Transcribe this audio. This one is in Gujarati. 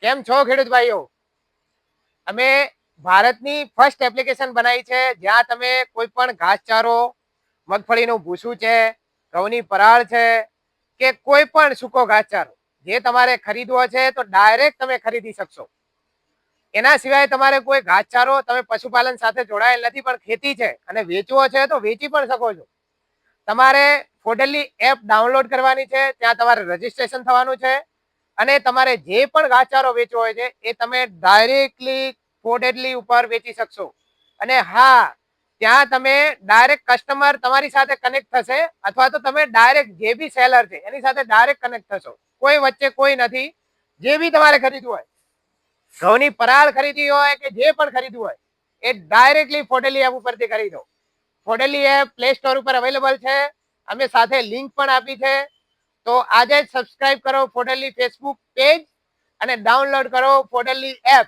કેમ છો ખેડૂત ભાઈઓ? અમે ભારતની ફર્સ્ટ એપ્લિકેશન બનાવી છે જ્યાં તમે કોઈ પણ ઘાસચારો, મગફળીનું ભૂસું છે, ઘઉંની પરાળ છે કે કોઈ પણ સૂકો ઘાસચારો જે તમારે ખરીદવો છે તો ડાયરેક્ટ તમે ખરીદી શકશો. એના સિવાય તમારે કોઈ ઘાસચારો તમે પશુપાલન સાથે જોડાયેલ નથી પણ ખેતી છે અને વેચવો છે તો વેચી પણ શકો છો. તમારે ફોડેલી એપ ડાઉનલોડ કરવાની છે, ત્યાં તમારે રજીસ્ટ્રેશન થવાનું છે અને તમારે જે પણ ઘાસચારો વેચવો હોય છે એ તમે ડાયરેક્ટલી ફોડેલી ઉપર વેચી શકશો. અને હા, ત્યાં તમે ડાયરેક્ટ કસ્ટમર તમારી સાથે કનેક્ટ થશે અથવા તો તમે ડાયરેક્ટ જે બી સેલર છે એની સાથે ડાયરેક્ટ કનેક્ટ થશો. કોઈ વચ્ચે કોઈ નથી. જે બી તમારે ખરીદવું હોય, ઘઉંની પરાળ ખરીદવી હોય કે જે પણ ખરીદવું હોય એ ડાયરેક્ટલી ફોડેલી એપ ઉપરથી ખરીદો. ફોડેલી એપ પ્લે સ્ટોર ઉપર અવેલેબલ છે. અમે સાથે લિંક પણ આપી છે. તો આજે જ સબસ્ક્રાઇબ કરો ફોડેલી ફેસબુક પેજ અને ડાઉનલોડ કરો ફોડેલી એપ.